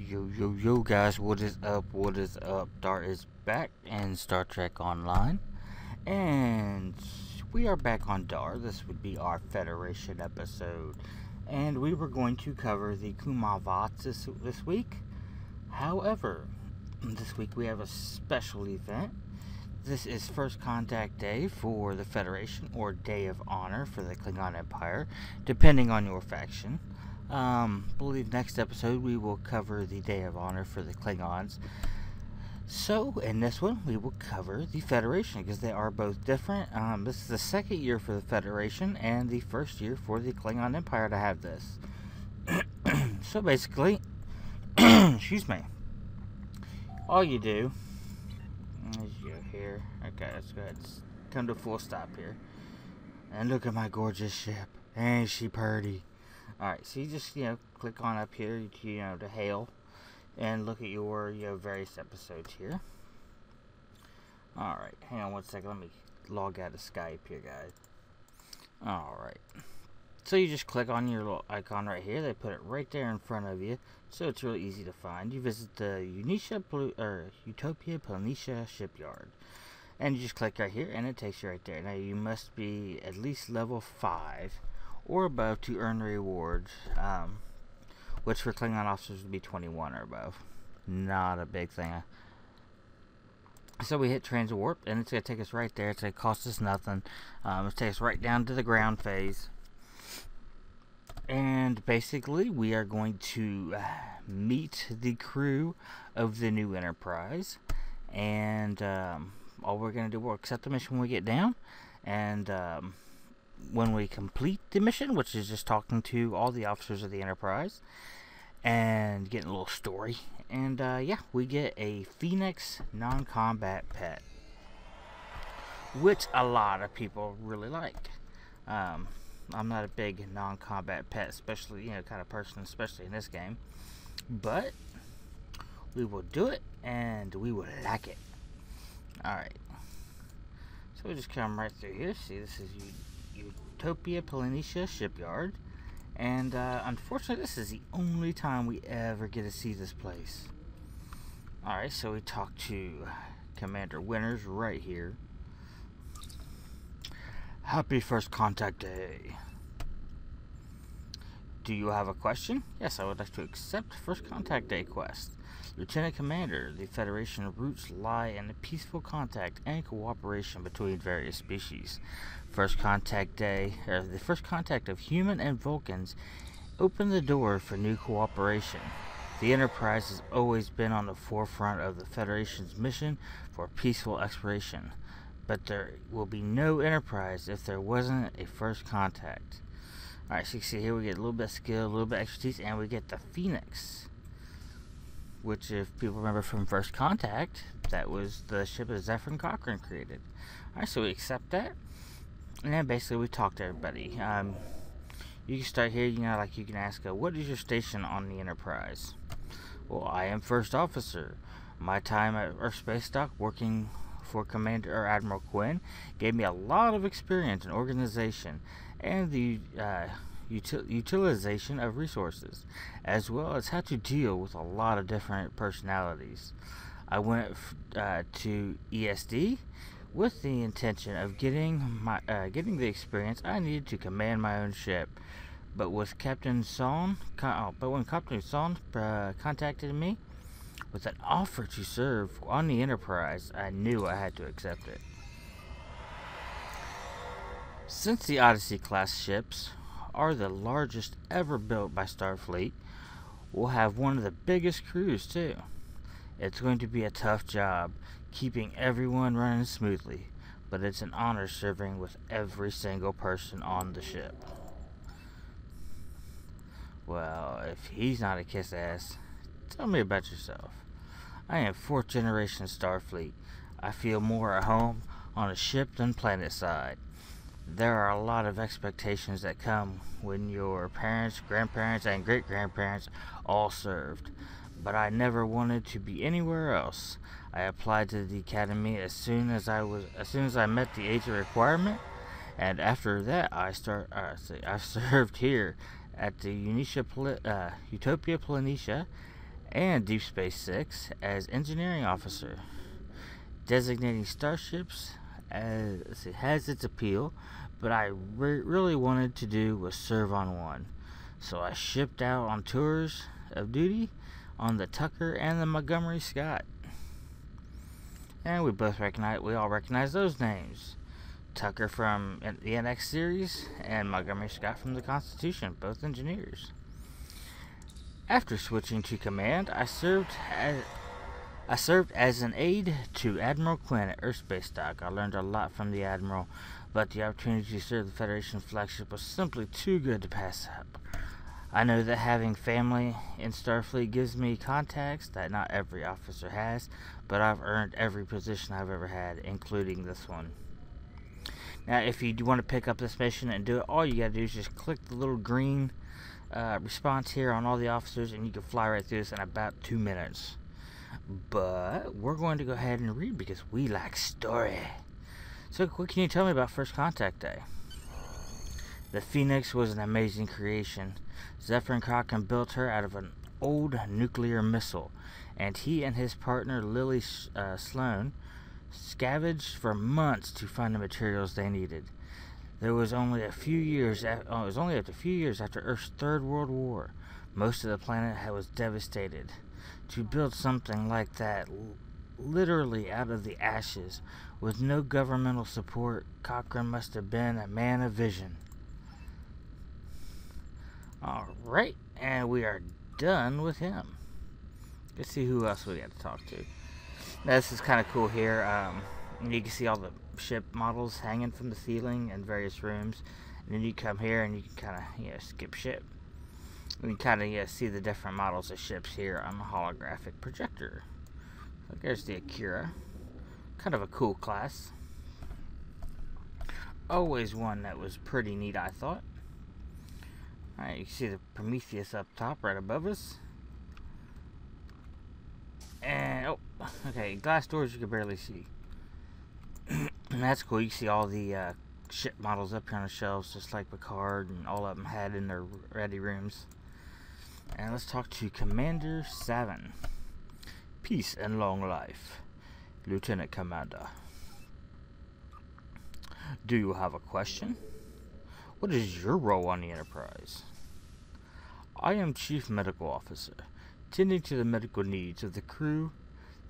Yo guys, what is up? What is up? Dart is back in Star Trek Online, and we are back on Dar. This would be our Federation episode, and we were going to cover the Kumavats this week. However, this week we have a special event. This is First Contact Day for the Federation, or Day of Honor for the Klingon Empire, depending on your faction. Believe next episode we will cover the Day of Honor for the Klingons. So, in this one, we will cover the Federation, because they are both different. This is the second year for the Federation, and the first year for the Klingon Empire to have this. So basically, excuse me, all you do is you go here. Okay, let's go ahead and come to a full stop here. And look at my gorgeous ship. Ain't she pretty? Alright, so you just, click on up here, to hail, and look at your, various episodes here. Alright, hang on one second, let me log out of Skype here, guys. Alright, so you just click on your little icon right here, they put it right there in front of you, so it's really easy to find. You visit the Utopia Planitia shipyard, and you just click right here, and it takes you right there. Now, you must be at least level 5 or above to earn the rewards, which for Klingon officers would be 21 or above. Not a big thing. So we hit transit warp, and it's going to take us right there. It's going to cost us nothing. It'll take us right down to the ground phase. And basically, we are going to meet the crew of the new Enterprise. And all we're going to do, we'll accept the mission when we get down. And when we complete the mission, which is just talking to all the officers of the Enterprise and getting a little story, and yeah, we get a Phoenix non-combat pet, which a lot of people really like. I'm not a big non-combat pet, especially, kind of person, especially in this game, but we will do it, and we will like it. Alright, so we just come right through here. See, this is Utopia Planitia shipyard, and unfortunately this is the only time we ever get to see this place. Alright, so we talk to Commander Winters right here. Happy First Contact Day. Do you have a question? Yes, I would like to accept First Contact Day quest. Lieutenant Commander, the Federation roots lie in the peaceful contact and cooperation between various species. First Contact Day, the first contact of human and Vulcans, opened the door for new cooperation. The Enterprise has always been on the forefront of the Federation's mission for peaceful exploration, but there will be no Enterprise if there wasn't a first contact. Alright, so you can see here we get a little bit of skill, a little bit of expertise, and we get the Phoenix, which, if people remember from First Contact, that was the ship that Zephyr Cochrane created. Alright, so we accept that, and then basically we talk to everybody. You can start here, you can ask, what is your station on the Enterprise? Well, I am First Officer. My time at Earth Space Dock working for Commander or Admiral Quinn gave me a lot of experience in organization and the utilization of resources, as well as how to deal with a lot of different personalities. I went to ESD with the intention of getting the experience I needed to command my own ship, but when Captain Son contacted me with an offer to serve on the Enterprise, I knew I had to accept it. Since the Odyssey class ships are the largest ever built by Starfleet, we'll have one of the biggest crews too. It's going to be a tough job keeping everyone running smoothly, but it's an honor serving with every single person on the ship. Well, if he's not a kiss ass, tell me about yourself. I am 4th generation Starfleet. I feel more at home on a ship than planet side. There are a lot of expectations that come when your parents, grandparents, and great-grandparents all served, but I never wanted to be anywhere else. I applied to the academy as soon as I met the age of requirement, and after that I served here at the Utopia Planitia and Deep Space Six as engineering officer. Designating starships as it has its appeal, but I really wanted to do was serve on one. So I shipped out on tours of duty on the Tucker and the Montgomery Scott. And we all recognize those names. Tucker from the NX series and Montgomery Scott from the Constitution, both engineers. After switching to command, I served as an aide to Admiral Quinn at Earth Space Dock. I learned a lot from the Admiral, but the opportunity to serve the Federation flagship was simply too good to pass up. I know that having family in Starfleet gives me contacts that not every officer has, but I've earned every position I've ever had, including this one. Now, if you do want to pick up this mission and do it, all you gotta do is just click the little green response here on all the officers, and you can fly right through this in about 2 minutes. But we're going to go ahead and read because we like story. So, what can you tell me about First Contact Day? The Phoenix was an amazing creation. Zephyr Cochran built her out of an old nuclear missile, and he and his partner Lily Sloan scavenged for months to find the materials they needed. It was only a few years after Earth's Third World War. Most of the planet was devastated. To build something like that, literally out of the ashes, with no governmental support, Cochran must have been a man of vision. Alright, and we are done with him. Let's see who else we got to talk to. Now, this is kind of cool here. You can see all the ship models hanging from the ceiling in various rooms. And then you come here and you can kind of, skip ship. You can kind of see the different models of ships here on the holographic projector. So there's the Akira. Kind of a cool class. Always one that was pretty neat, I thought. Alright, you can see the Prometheus up top right above us. And, okay, glass doors you can barely see. And that's cool. You can see all the ship models up here on the shelves, just like Picard and all of them had in their ready rooms. And let's talk to Commander Savin. Peace and long life, Lieutenant Commander. Do you have a question? What is your role on the Enterprise? I am Chief Medical Officer, tending to the medical needs of the crew.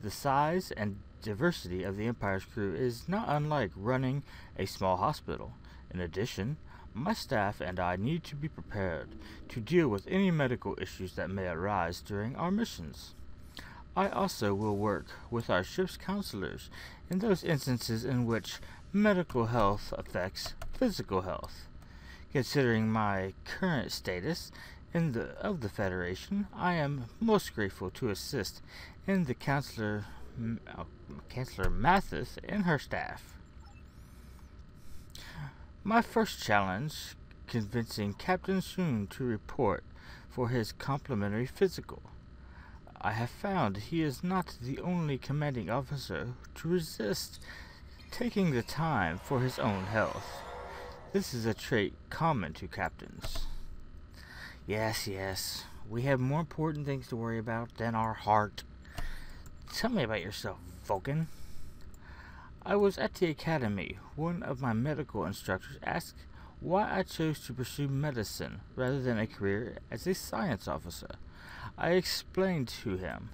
The size and diversity of the Empire's crew is not unlike running a small hospital. In addition, my staff and I need to be prepared to deal with any medical issues that may arise during our missions. I also will work with our ship's counselors in those instances in which medical health affects physical health. Considering my current status of the Federation, I am most grateful to assist in the Chancellor Mathis and her staff. My first challenge, convincing Captain Soon to report for his complimentary physical. I have found he is not the only commanding officer to resist taking the time for his own health. This is a trait common to captains. Yes, we have more important things to worry about than our heart. Tell me about yourself, Vulcan. I was at the academy. One of my medical instructors asked why I chose to pursue medicine rather than a career as a science officer. I explained to him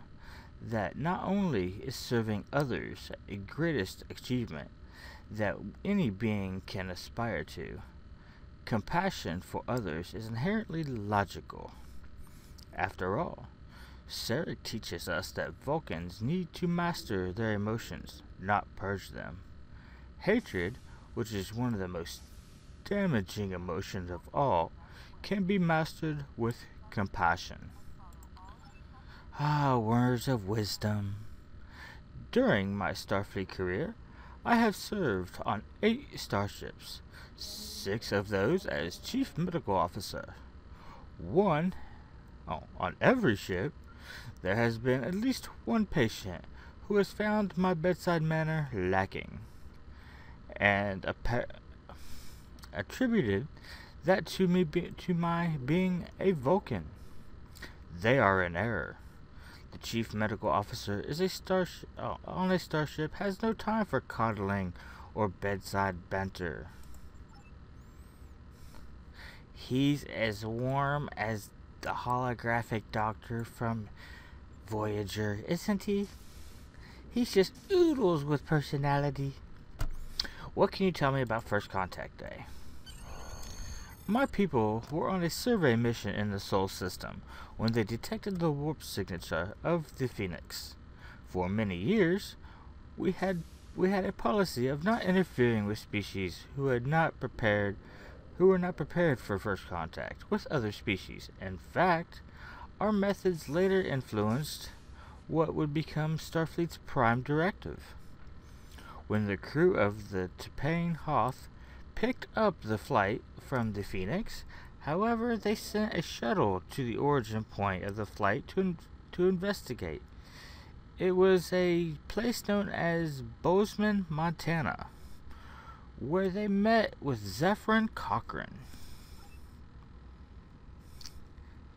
that not only is serving others a greatest achievement that any being can aspire to, compassion for others is inherently logical. After all, Sarek teaches us that Vulcans need to master their emotions, not purge them. Hatred, which is one of the most damaging emotions of all, can be mastered with compassion. Words of wisdom. During my Starfleet career, I have served on 8 starships, 6 of those as Chief Medical Officer. On every ship, there has been at least one patient who has found my bedside manner lacking, and attributed that to my being a Vulcan. They are in error. The chief medical officer is on a starship, has no time for coddling or bedside banter. He's as warm as the holographic doctor from Voyager, isn't he? He's just oodles with personality. What can you tell me about First Contact Day? My people were on a survey mission in the Sol system when they detected the warp signature of the Phoenix. For many years, we had a policy of not interfering with species who were not prepared for first contact with other species. In fact, our methods later influenced what would become Starfleet's prime directive. When the crew of the T'Pane Hoth picked up the flight from the Phoenix, however, they sent a shuttle to the origin point of the flight to investigate. It was a place known as Bozeman, Montana, where they met with Zephyrin Cochrane.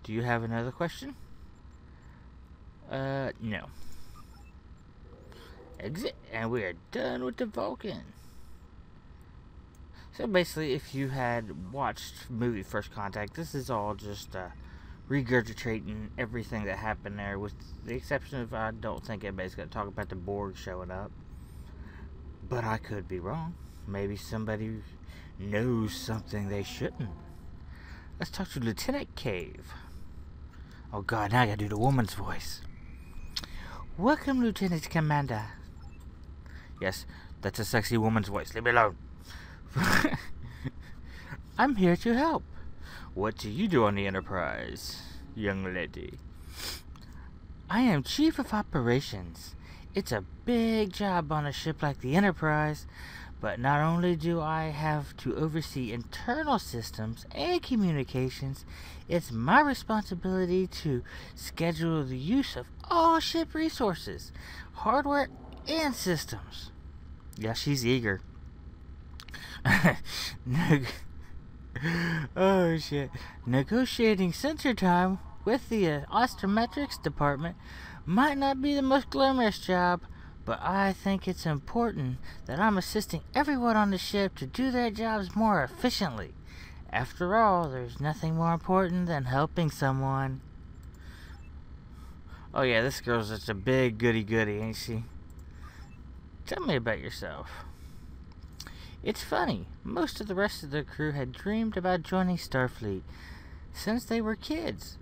Do you have another question? No. Exit, and we are done with the Vulcan. So basically, if you had watched movie First Contact, this is all just regurgitating everything that happened there, with the exception of I don't think anybody's going to talk about the Borg showing up. But I could be wrong. Maybe somebody knows something they shouldn't. Let's talk to Lieutenant Cave. Oh god, now I gotta do the woman's voice. Welcome, Lieutenant Commander. Yes, that's a sexy woman's voice. Leave me alone. I'm here to help. What do you do on the Enterprise, young lady? I am Chief of Operations. It's a big job on a ship like the Enterprise, but not only do I have to oversee internal systems and communications, it's my responsibility to schedule the use of all ship resources, hardware, and systems. Yeah, she's eager. Oh shit. Negotiating sensor time with the astrometrics department might not be the most glamorous job, but I think it's important that I'm assisting everyone on the ship to do their jobs more efficiently. After all, there's nothing more important than helping someone. Oh yeah, this girl's just a big goody-goody, ain't she? Tell me about yourself. It's funny, most of the rest of the crew had dreamed about joining Starfleet since they were kids.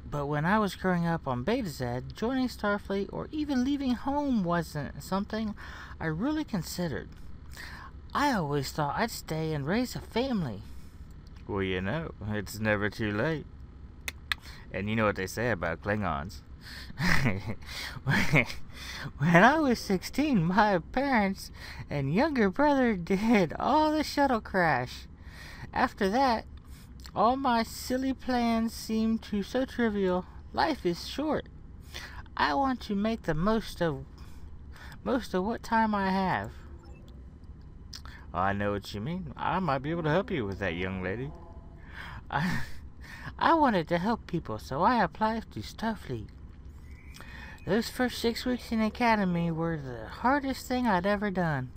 But when I was growing up on Beta Z, joining Starfleet or even leaving home wasn't something I really considered. I always thought I'd stay and raise a family. Well, you know, it's never too late. And you know what they say about Klingons. When I was 16, my parents and younger brother did all the shuttle crash. After that, all my silly plans seemed so trivial. Life is short. I want to make the most of what time I have. I know what you mean. I might be able to help you with that, young lady. I wanted to help people, so I applied to Starfleet. Those first 6 weeks in the academy were the hardest thing I'd ever done.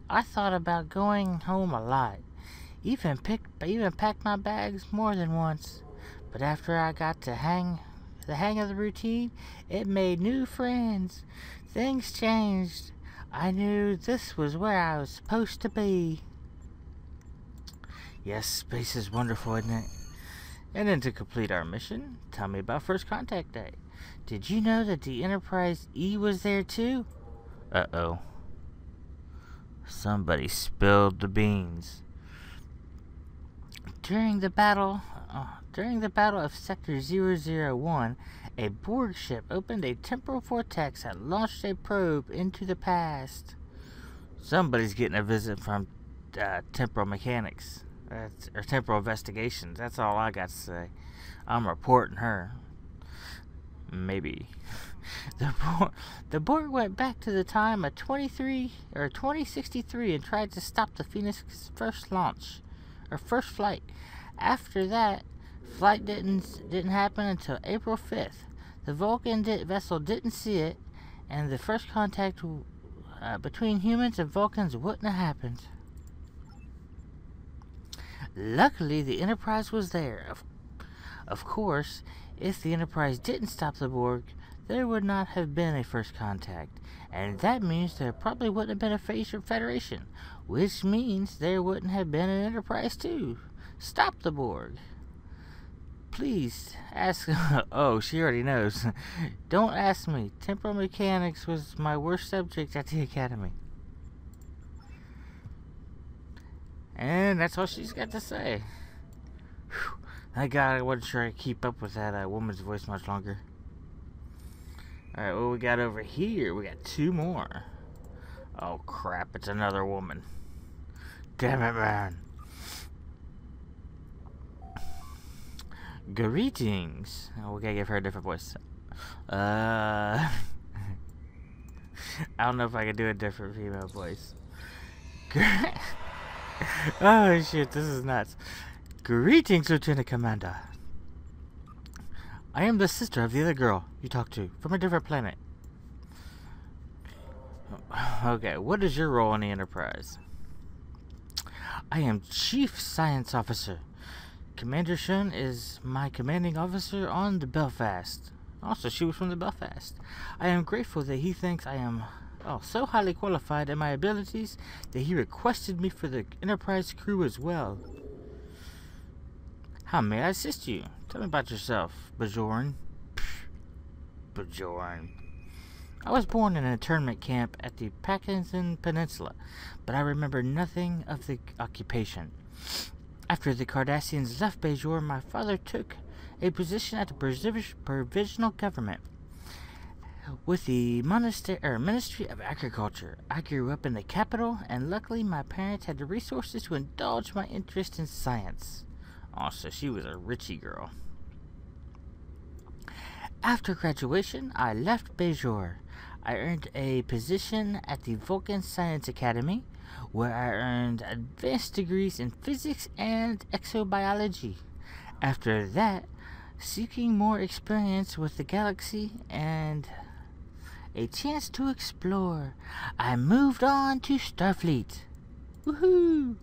I thought about going home a lot. Even packed my bags more than once. But after I got the hang of the routine, it made new friends. Things changed. I knew this was where I was supposed to be. Yes, space is wonderful, isn't it? And then to complete our mission, tell me about First Contact Day. Did you know that the Enterprise E was there too? Uh-oh. Somebody spilled the beans. During the battle of Sector 001, a Borg ship opened a temporal vortex that launched a probe into the past. Somebody's getting a visit from temporal mechanics. Or temporal investigations. That's all I got to say. I'm reporting her. Maybe. The Borg went back to the time of 2063 and tried to stop the Phoenix's first flight. After that, flight didn't happen until April 5th. The Vulcan vessel didn't see it, and the first contact between humans and Vulcans wouldn't have happened. Luckily, the Enterprise was there. Of course, if the Enterprise didn't stop the Borg, there would not have been a first contact, and that means there probably wouldn't have been a Federation, which means there wouldn't have been an Enterprise too. Stop the Borg. Please ask. Oh, she already knows. Don't ask me. Temporal mechanics was my worst subject at the academy. And that's all she's got to say. Whew. Thank God I wasn't sure I could keep up with that woman's voice much longer. Alright, what we got over here? We got two more. Oh crap, it's another woman. Damn it, man. Greetings. Oh, we gotta give her a different voice. I don't know if I can do a different female voice. Oh shit, this is nuts. Greetings, Lieutenant Commander. I am the sister of the other girl you talked to, from a different planet. Okay, what is your role in the Enterprise? I am Chief Science Officer. Commander Shun is my commanding officer on the Belfast. Also, she was from the Belfast. I am grateful that he thinks I am so highly qualified in my abilities that he requested me for the Enterprise crew as well. How may I assist you? Tell me about yourself, Bajoran. Bajoran. I was born in an internment camp at the Pakenton Peninsula, but I remember nothing of the occupation. After the Cardassians left Bajor, my father took a position at the Provisional Government with the Ministry of Agriculture. I grew up in the capital, and luckily my parents had the resources to indulge my interest in science. Also, she was a richie girl. After graduation, I left Bajor. I earned a position at the Vulcan Science Academy, where I earned advanced degrees in physics and exobiology. After that, seeking more experience with the galaxy and a chance to explore, I moved on to Starfleet. Woohoo!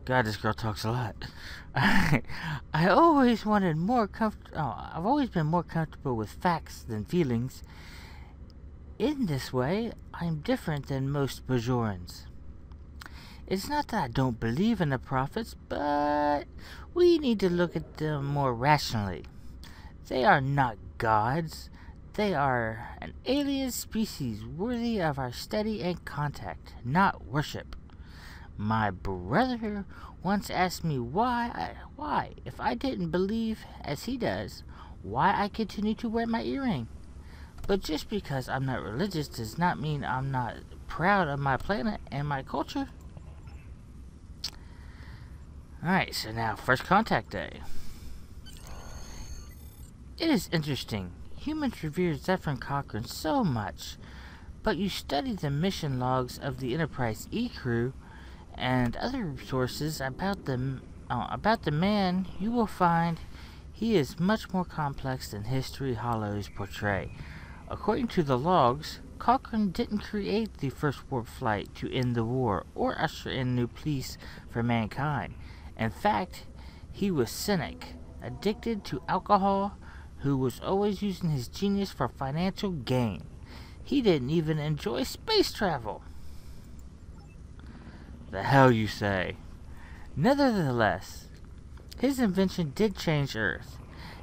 God, this girl talks a lot. I've always been more comfortable with facts than feelings. In this way, I'm different than most Bajorans. It's not that I don't believe in the prophets, but we need to look at them more rationally. They are not gods. They are an alien species worthy of our study and contact, not worship. My brother once asked me why, if I didn't believe as he does, why I continue to wear my earring. But just because I'm not religious does not mean I'm not proud of my planet and my culture. Alright, so now, first contact day. It is interesting. Humans revere Zephyr Cochrane so much, but you study the mission logs of the Enterprise E crew and other sources about the man, you will find he is much more complex than history hollows portray. According to the logs, Cochrane didn't create the first warp flight to end the war or usher in new peace for mankind. In fact, he was cynic, addicted to alcohol, who was always using his genius for financial gain. He didn't even enjoy space travel. The hell you say? Nevertheless, his invention did change Earth,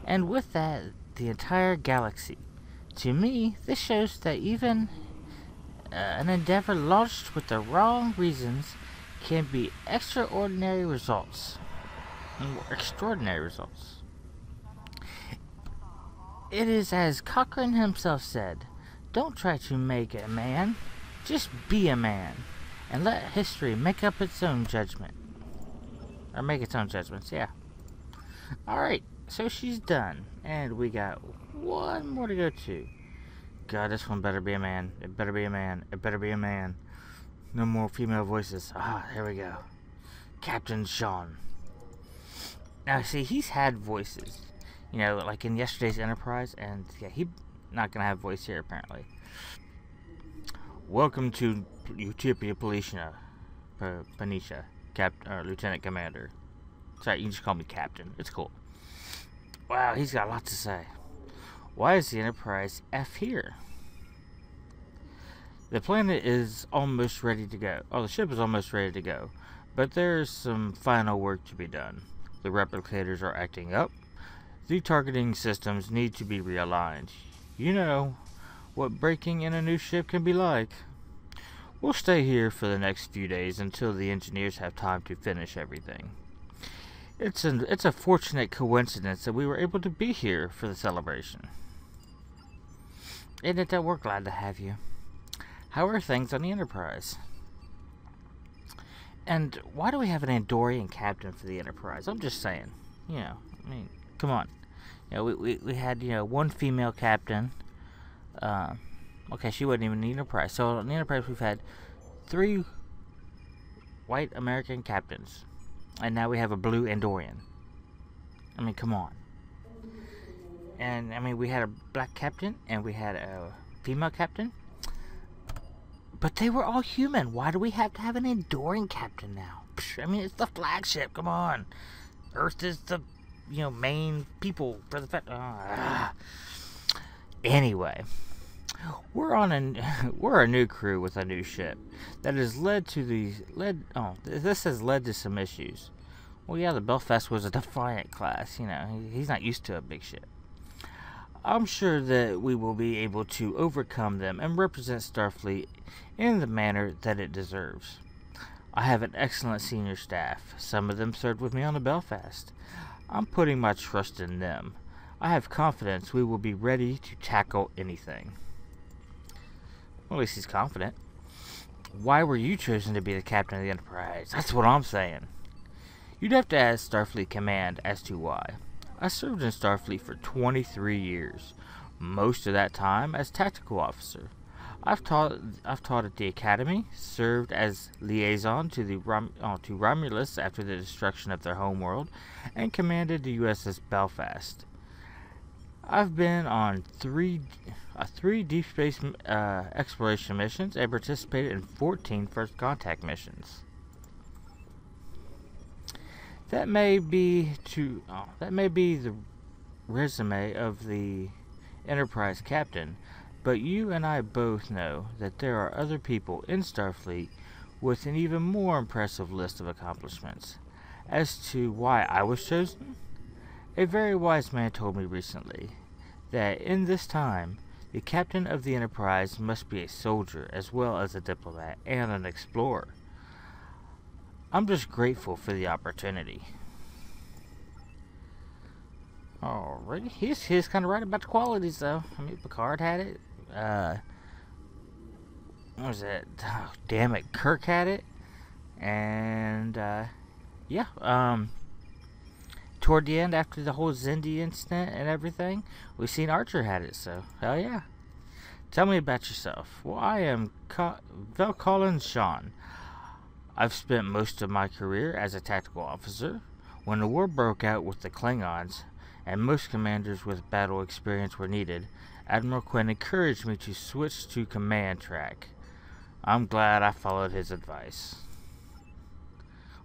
and with that, the entire galaxy. To me, this shows that even an endeavor launched with the wrong reasons can be extraordinary results. It is as Cochrane himself said, don't try to make a man, just be a man, and let history make up its own judgment. Or make its own judgments, yeah. Alright, so she's done, and we got one more to go to. God, this one better be a man. It better be a man. It better be a man. No more female voices. Ah, here we go. Captain Sean. Now, see, he's had voices. You know, like in yesterday's Enterprise, and yeah, he not gonna have voice here apparently. Welcome to Utopia Panitia, Lieutenant Commander. Sorry, you can just call me Captain. It's cool. Wow, he's got a lot to say. Why is the Enterprise F here? The planet is almost ready to go. Oh, the ship is almost ready to go. But there's some final work to be done. The replicators are acting up. The targeting systems need to be realigned. You know what breaking in a new ship can be like. We'll stay here for the next few days until the engineers have time to finish everything. It's a fortunate coincidence that we were able to be here for the celebration. Isn't it that we're glad to have you? How are things on the Enterprise? And why do we have an Andorian captain for the Enterprise? I'm just saying. You know, I mean, come on. You know, we had, you know, one female captain. Okay, she wasn't even in the Enterprise. So on the Enterprise we've had 3 white American captains. And now we have a blue Andorian. I mean, come on. And, I mean, we had a black captain, and we had a female captain. But they were all human. Why do we have to have an Andorian captain now? Psh, I mean, it's the flagship. Come on. Earth is the, you know, main people for the... Anyway. We're a new crew with a new ship that has this has led to some issues. Well, yeah, the Belfast was a Defiant class, you know, he's not used to a big ship. I'm sure that we will be able to overcome them and represent Starfleet in the manner that it deserves. I have an excellent senior staff. Some of them served with me on the Belfast. I'm putting my trust in them. I have confidence we will be ready to tackle anything. Well, at least he's confident. Why were you chosen to be the captain of the Enterprise? That's what I'm saying. You'd have to ask Starfleet Command as to why. I served in Starfleet for 23 years, most of that time as tactical officer. I've taught at the Academy, served as liaison to Romulus after the destruction of their homeworld, and commanded the USS Belfast. I've been on three deep space exploration missions and participated in 14 first contact missions. That may be the resume of the Enterprise captain, but you and I both know that there are other people in Starfleet with an even more impressive list of accomplishments. As to why I was chosen, a very wise man told me recently that in this time, the captain of the Enterprise must be a soldier as well as a diplomat and an explorer. I'm just grateful for the opportunity. Alrighty, he's kind of right about the qualities though. I mean, Picard had it. What was it? Oh, damn it, Kirk had it. And yeah, toward the end, after the whole Xindi incident and everything, we seen Archer had it, so hell yeah. Tell me about yourself. Well, I am Velcolin Sean. I've spent most of my career as a tactical officer. When the war broke out with the Klingons, and most commanders with battle experience were needed, Admiral Quinn encouraged me to switch to command track. I'm glad I followed his advice.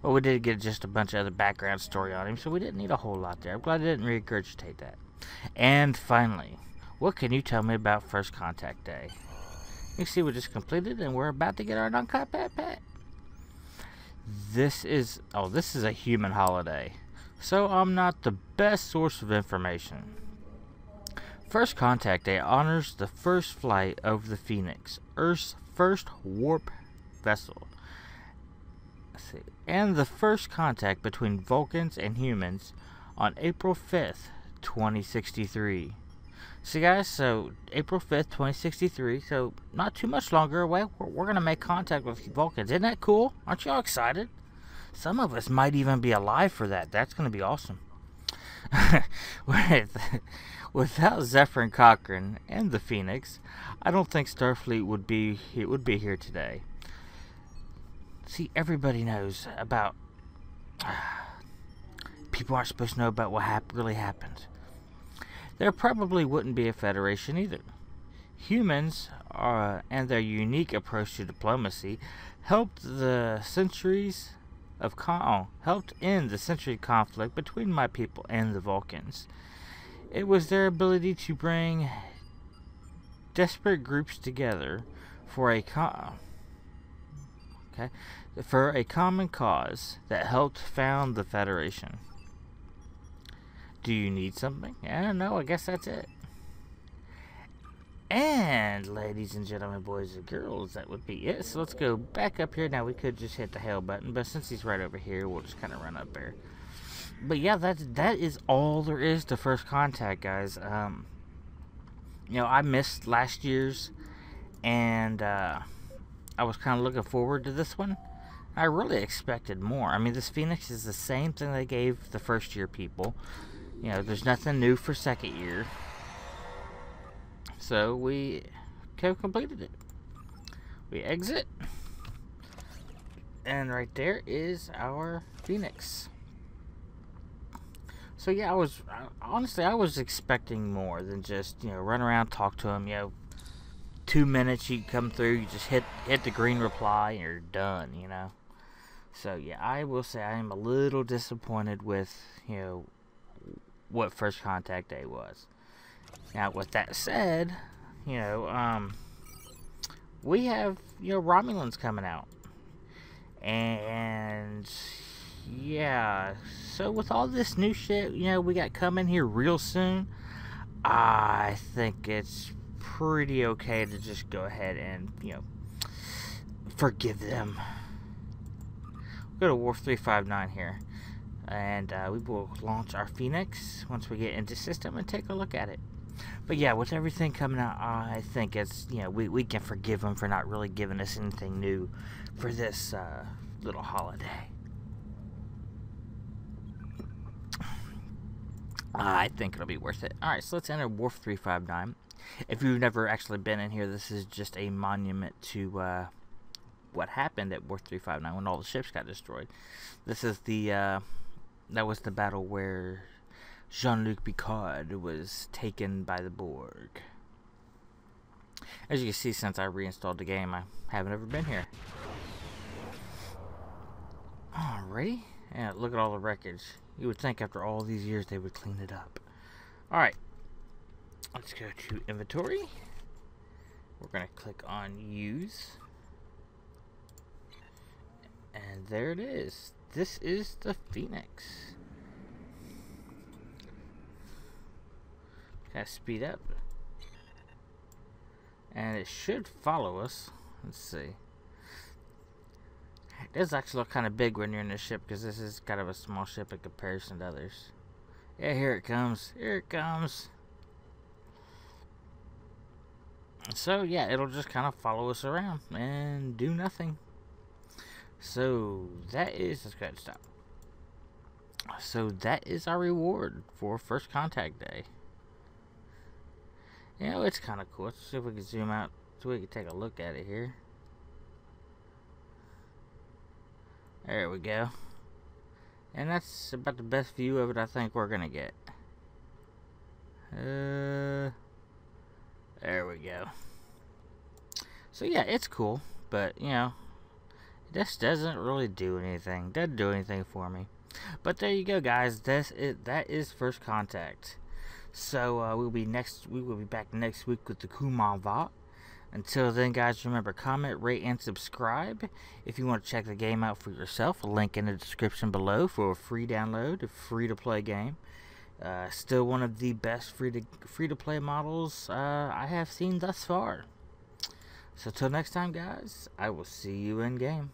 Well, we did get just a bunch of other background story on him, so we didn't need a whole lot there. I'm glad I didn't regurgitate that. And finally, what can you tell me about First Contact Day? You see, we just completed, and we're about to get our non-cut pet. This is a human holiday, so I'm not the best source of information. First Contact Day honors the first flight of the Phoenix, Earth's first warp vessel. And the first contact between Vulcans and humans on April 5th, 2063. See guys, so April 5th, 2063, so not too much longer away, we're going to make contact with Vulcans. Isn't that cool? Aren't y'all excited? Some of us might even be alive for that. That's going to be awesome. Without Zephyr and Cochrane and the Phoenix, I don't think Starfleet would be here today. See, everybody knows about... people aren't supposed to know about what really happened. there probably wouldn't be a federation either. Humans and their unique approach to diplomacy helped end the century conflict between my people and the Vulcans. It was their ability to bring desperate groups together for a common cause that helped found the Federation. Do you need something? No, I guess that's it. And, ladies and gentlemen, boys and girls, that would be it. So let's go back up here. Now, we could just hit the hail button, but since he's right over here, we'll just kind of run up there. But yeah, that is all there is to First Contact, guys. You know, I missed last year's, and I was kind of looking forward to this one. I really expected more. I mean, this Phoenix is the same thing they gave the first year people. You know, there's nothing new for second year. So we completed it. We exit. And right there is our Phoenix. So yeah, honestly, I was expecting more than just, you know, run around, talk to him, you know, 2 minutes you come through, you just hit the green reply and you're done, you know. So yeah, I will say I am a little disappointed with, you know, what First Contact Day was. Now, with that said, you know, we have, you know, Romulans coming out. And, yeah, so with all this new shit, you know, we got coming here real soon, I think it's pretty okay to just go ahead and, you know, forgive them. We'll go to Wharf 359 here. And we will launch our Phoenix once we get into system and take a look at it. But yeah, with everything coming out, I think it's, you know, we can forgive them for not really giving us anything new for this little holiday. I think it'll be worth it. Alright, so let's enter Wharf 359. If you've never actually been in here, this is just a monument to what happened at Wharf 359 when all the ships got destroyed. This is the that was the battle where Jean-Luc Picard was taken by the Borg. As you can see, since I reinstalled the game, I haven't ever been here. Alrighty. Yeah, look at all the wreckage. You would think after all these years they would clean it up. Alright. Let's go to inventory. We're going to click on use. And there it is. This is the Phoenix. Gotta speed up. And it should follow us. Let's see. It does actually look kind of big when you're in this ship, because this is kind of a small ship in comparison to others. Yeah, here it comes. Here it comes. So, yeah, it'll just kind of follow us around and do nothing. So, that is... Let's go ahead and stop. So, that is our reward for First Contact Day. You know, it's kind of cool. Let's see if we can zoom out so we can take a look at it here. There we go. And that's about the best view of it I think we're going to get. There we go. So yeah, it's cool, but you know, this doesn't really do anything. Doesn't do anything for me. But there you go, guys. That is First Contact. So we will be back next week with the Kuman Vault. Until then, guys, remember, comment, rate, and subscribe. If you want to check the game out for yourself, a link in the description below for a free download, a free-to-play game. Still one of the best free-to-play models I have seen thus far. So till next time, guys, I will see you in game.